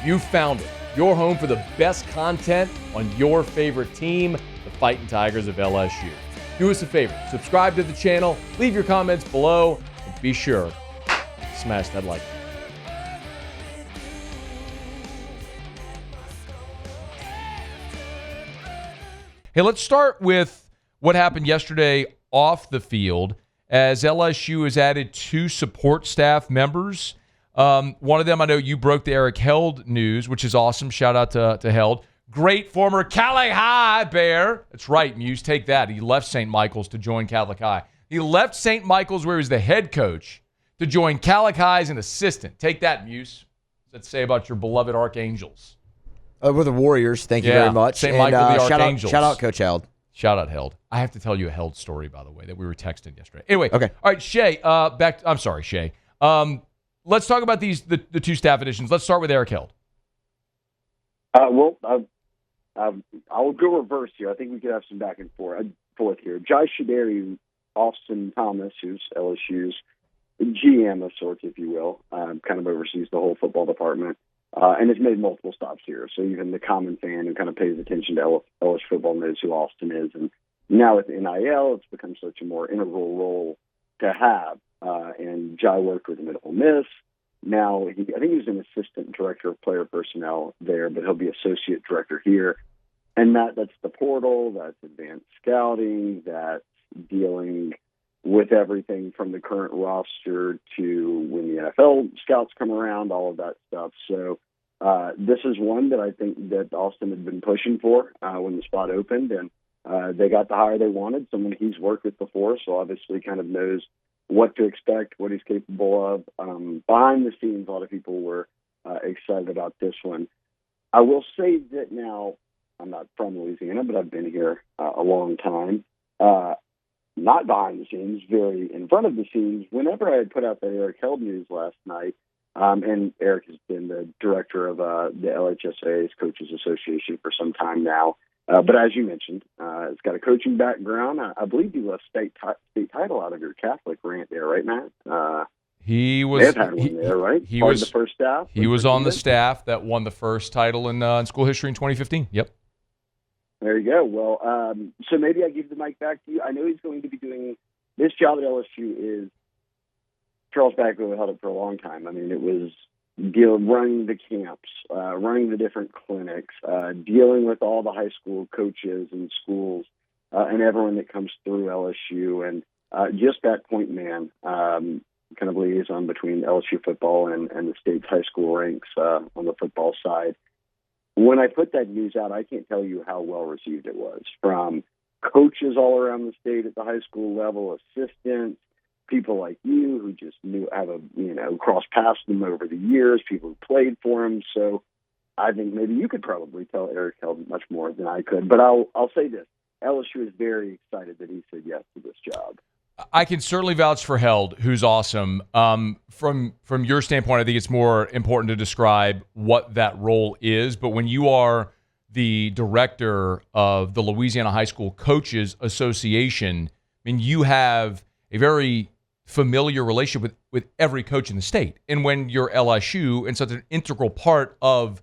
You found it. Your home for the best content on your favorite team, the Fighting Tigers of LSU. Do us a favor. Subscribe to the channel. Leave your comments below. And be sure to smash that like button. Hey, let's start with what happened yesterday off the field as LSU has added 2 support staff members. One of them, I know you broke the Eric Held news, which is awesome. Shout out to Held. Great former Catholic High Bear. That's right, Muse. Take that. He left St. Michael's to join Catholic High. He left St. Michael's where he was the head coach to join Catholic High as an assistant. Take that, Muse. What's that say about your beloved Archangels? We're the Warriors. Thank you very much. St. Michael, the Archangels. Shout out Coach Held. Shout out Held. I have to tell you a Held story, by the way, that we were texting yesterday. Anyway, okay. All right, Shea. I'm sorry, Shea. Let's talk about the 2 staff additions. Let's start with Eric Held. I'll go reverse here. I think we could have some back and forth here. Jai Shaderi, Austin Thomas, who's LSU's GM of sorts, if you will, kind of oversees the whole football department, and has made multiple stops here. So even the common fan who kind of pays attention to LSU football knows who Austin is. And now with NIL, it's become such a more integral role to have. And Jai worked with him at Ole Miss. Now, I think he's an assistant director of player personnel there, but he'll be associate director here. And that's the portal, that's advanced scouting, that's dealing with everything from the current roster to when the NFL scouts come around, all of that stuff. So this is one that I think that Austin had been pushing for when the spot opened, and they got the hire they wanted, someone he's worked with before, so obviously kind of knows what to expect, what he's capable of. Behind the scenes, a lot of people were excited about this one. I will say that now, I'm not from Louisiana, but I've been here a long time. Not behind the scenes, very in front of the scenes. Whenever I had put out that Eric Held news last night, and Eric has been the director of the LHSA's Coaches Association for some time now. But as you mentioned, it's got a coaching background. I believe he left state title out of your Catholic rant there, right, Matt? He was. They have had one there, right? He Part was of the first staff. He was on the staff that won the first title in school history in 2015. Yep. There you go. Well, so maybe I give the mic back to you. I know he's going to be doing this job at LSU. Is Charles Bagwell held it for a long time. I mean, it was running the camps, running the different clinics, dealing with all the high school coaches and schools and everyone that comes through LSU, and just that point man, kind of liaison between LSU football and the state's high school ranks on the football side. When I put that news out, I can't tell you how well received it was from coaches all around the state at the high school level, assistants, people like you who just crossed paths with him over the years, people who played for him. So I think maybe you could probably tell Eric Held much more than I could. But I'll say this. LSU is very excited that he said yes to this job. I can certainly vouch for Held, who's awesome. From your standpoint, I think it's more important to describe what that role is. But when you are the director of the Louisiana High School Coaches Association, I mean, you have a very familiar relationship with every coach in the state. And when you're LSU and such an integral part of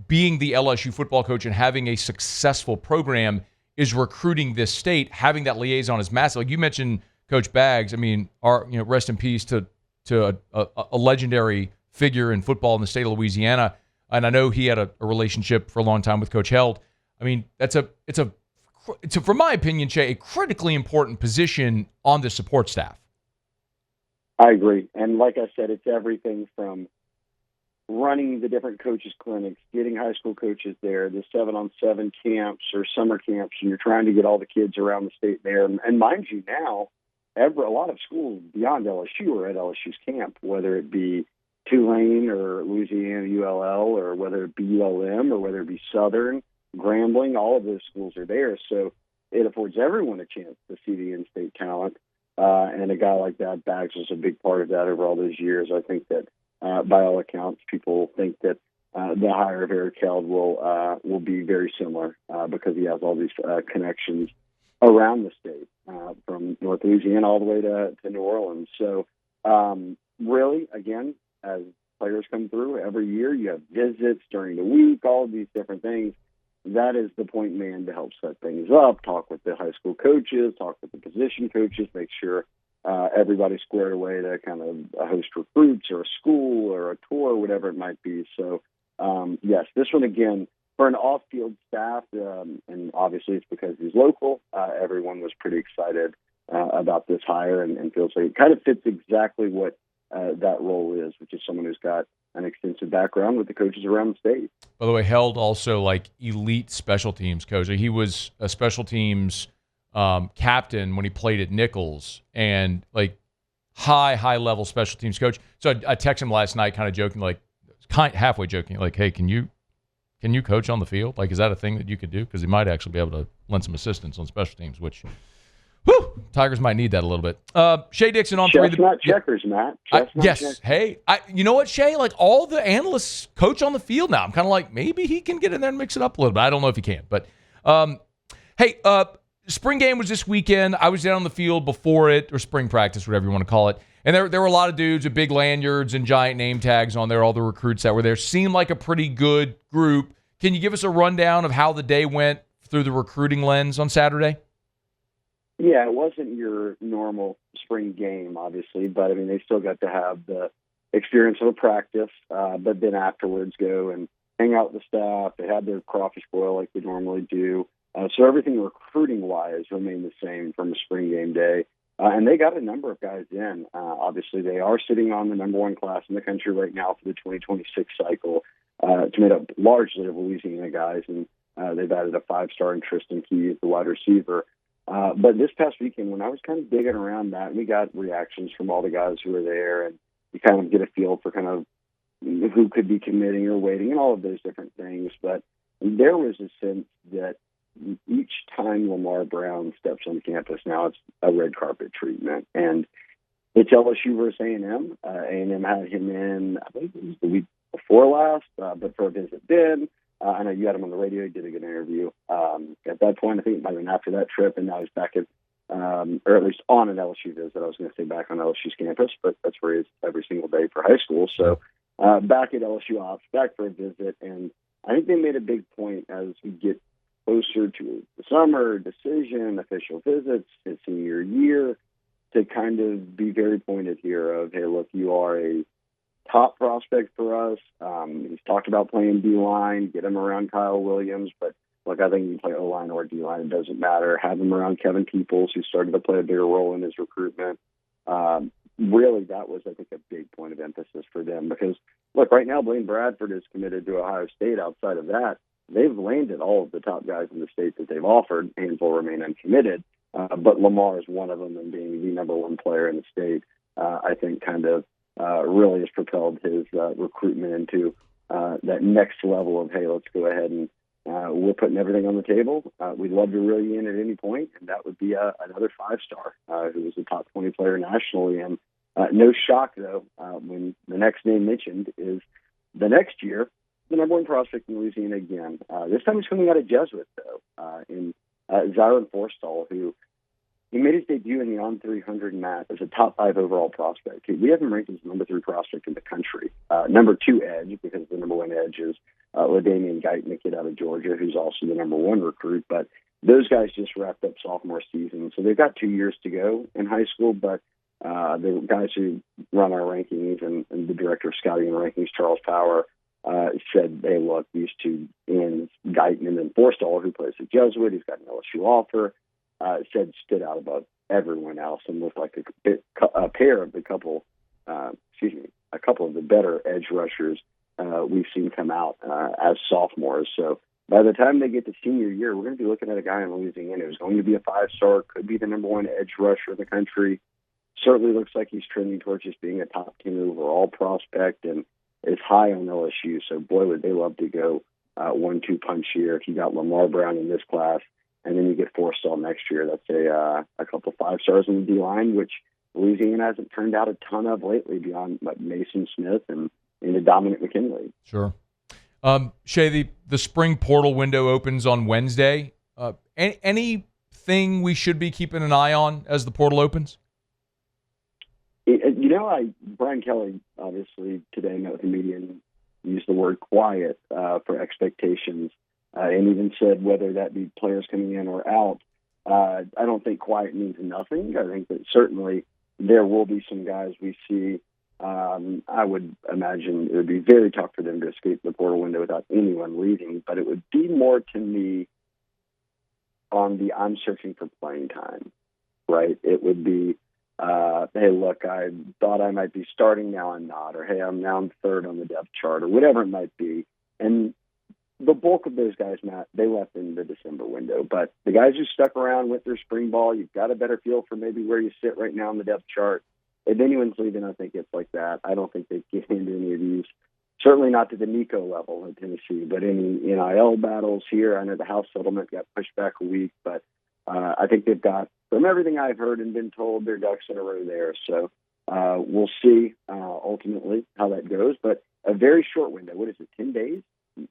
being the LSU football coach and having a successful program is recruiting this state, having that liaison is massive. Like you mentioned, Coach Baggs, I mean, rest in peace to a legendary figure in football in the state of Louisiana. And I know he had a relationship for a long time with Coach Held. I mean, it's from my opinion, Shea, a critically important position on the support staff. I agree. And like I said, it's everything from running the different coaches clinics, getting high school coaches there, the 7-on-7 camps or summer camps, and you're trying to get all the kids around the state there. And mind you, now, a lot of schools beyond LSU are at LSU's camp, whether it be Tulane or Louisiana ULL or whether it be ULM or whether it be Southern, Grambling, all of those schools are there. So it affords everyone a chance to see the in-state talent. And a guy like that, Baggs, was a big part of that over all those years. I think that by all accounts, people think that the hire of Eric Held will be very similar because he has all these connections around the state, from North Louisiana all the way to New Orleans. So really, again, as players come through every year. You have visits during the week, all of these different things. That is the point man to help set things up, talk with the high school coaches, talk with the position coaches, make sure everybody's squared away to kind of host recruits or a school or a tour, whatever it might be. So, yes, this one, again, for an off-field staff, and obviously it's because he's local, everyone was pretty excited about this hire and feels like it kind of fits exactly what that role is, which is someone who's got an extensive background with the coaches around the state. By the way, held also like elite special teams coach. He was a special teams captain when he played at Nichols, and like high level special teams coach. So I texted him last night, kind of joking, like halfway joking, like, hey, can you coach on the field? Like, is that a thing that you could do? Because he might actually be able to lend some assistance on special teams, which, whew, Tigers might need that a little bit. Shea Dixon on three. Chestnut checkers, Matt. Yes. Checkers. Hey, you know what, Shea? Like, all the analysts coach on the field now. I'm kind of like, maybe he can get in there and mix it up a little bit. I don't know if he can. But, hey, spring game was this weekend. I was down on the field before it, or spring practice, whatever you want to call it. And there were a lot of dudes with big lanyards and giant name tags on there. All the recruits that were there seemed like a pretty good group. Can you give us a rundown of how the day went through the recruiting lens on Saturday? Yeah, it wasn't your normal spring game, obviously, but I mean, they still got to have the experience of a practice, but then afterwards go and hang out with the staff. They had their crawfish boil like they normally do. So everything recruiting-wise remained the same from a spring game day. And they got a number of guys in. Obviously, they are sitting on the number one class in the country right now for the 2026 cycle. It's made up largely of Louisiana guys, and they've added a 5-star in Tristan Key as the wide receiver. But this past weekend, when I was kind of digging around that, we got reactions from all the guys who were there, and you kind of get a feel for kind of who could be committing or waiting and all of those different things. But there was a sense that each time Lamar Brown steps on campus now, it's a red carpet treatment. And it's LSU versus A&M. A&M had him in, I believe it was the week before last, but for a visit then. I know you had him on the radio. He did a good interview. At that point, I think it might have been after that trip, and now he's back at, or at least on an LSU visit. I was going to say back on LSU's campus, but that's where he is every single day for high school. So back at LSU Ops, back for a visit. And I think they made a big point as we get closer to the summer, decision, official visits, his senior year, to kind of be very pointed here of, hey, look, you are a top prospect for us. He's talked about playing D-line, get him around Kyle Williams, but look, I think you can play O-line or D-line, it doesn't matter. Have him around Kevin Peoples, who started to play a bigger role in his recruitment. Really, that was, I think, a big point of emphasis for them because, look, right now Blaine Bradford is committed to Ohio State. Outside of that, they've landed all of the top guys in the state that they've offered. A handful remain uncommitted, but Lamar is one of them, and being the number one player in the state, I think kind of really has propelled his recruitment into that next level of, hey, let's go ahead and we're putting everything on the table. We'd love to reel you in at any point, and that would be another 5-star who was a top 20 player nationally. And no shock, though, when the next name mentioned is the next year, the number one prospect in Louisiana again. This time he's coming out of Jesuit, though, in Zyron Forstall, who he made his debut in the On300 mat as a top 5 overall prospect. We have him ranked as the number 3 prospect in the country. Number 2 edge, because the number 1 edge is LaDamian Guyton, the kid out of Georgia, who's also the number 1 recruit. But those guys just wrapped up sophomore season, so they've got 2 years to go in high school. But the guys who run our rankings and the director of scouting and rankings, Charles Power, said, hey, look, these 2 ends, Guyton and then Forstall, who plays at Jesuit, he's got an LSU offer, said stood out above everyone else and looked like a pair of a couple of the better edge rushers we've seen come out as sophomores. So by the time they get to senior year, we're going to be looking at a guy in Louisiana who's going to be a 5-star, could be the number 1 edge rusher in the country. Certainly looks like he's trending towards just being a top 10 overall prospect and is high on LSU. So boy, would they love to go 1-2 punch here. If you got Lamar Brown in this class, and then you get Forstall next year, that's a couple 5-stars in the D-line, which Louisiana hasn't turned out a ton of lately beyond Mason Smith and into Dominic McKinley. Sure. Shea, the spring portal window opens on Wednesday. Anything we should be keeping an eye on as the portal opens? Brian Kelly obviously today met with the media and used the word quiet for expectations, and even said whether that be players coming in or out. I don't think quiet means nothing. I think that certainly there will be some guys we see. I would imagine it would be very tough for them to escape the portal window without anyone leaving, but it would be more to me on the I'm searching for playing time, right? It would be, hey, look, I thought I might be starting, now I'm not, or hey, I'm third on the depth chart, or whatever it might be. And the bulk of those guys, Matt, they left in the December window. But the guys who stuck around with their spring ball, you've got a better feel for maybe where you sit right now on the depth chart. If anyone's leaving, I think it's like that. I don't think they get into any of these, certainly not to the Nico level in Tennessee, but any NIL battles here. I know the House settlement got pushed back a week, but I think they've got, from everything I've heard and been told, their ducks in a row there. So we'll see ultimately how that goes. But a very short window. What is it, 10 days?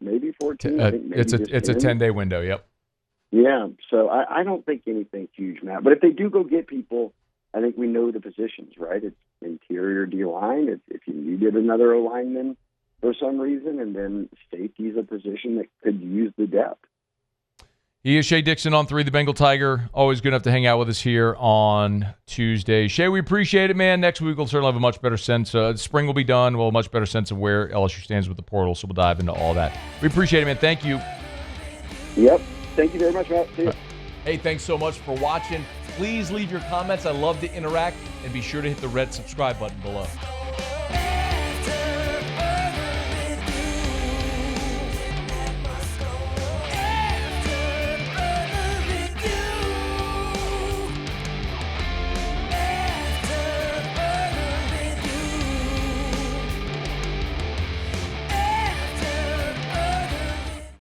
Maybe 14? I think maybe it's a 10-day window, yep. Yeah, so I don't think anything huge, Matt. But if they do go get people, I think we know the positions, right? It's interior D-line. If you needed another O-lineman for some reason, and then safety is a position that could use the depth. He is Shea Dixon on 3, the Bengal Tiger. Always good enough to hang out with us here on Tuesday. Shea, we appreciate it, man. Next week we'll certainly have a much better sense. Spring will be done. We'll have a much better sense of where LSU stands with the portal, so we'll dive into all that. We appreciate it, man. Thank you. Yep. Thank you very much, Matt. See you. Hey, thanks so much for watching. Please leave your comments. I love to interact, and be sure to hit the red subscribe button below.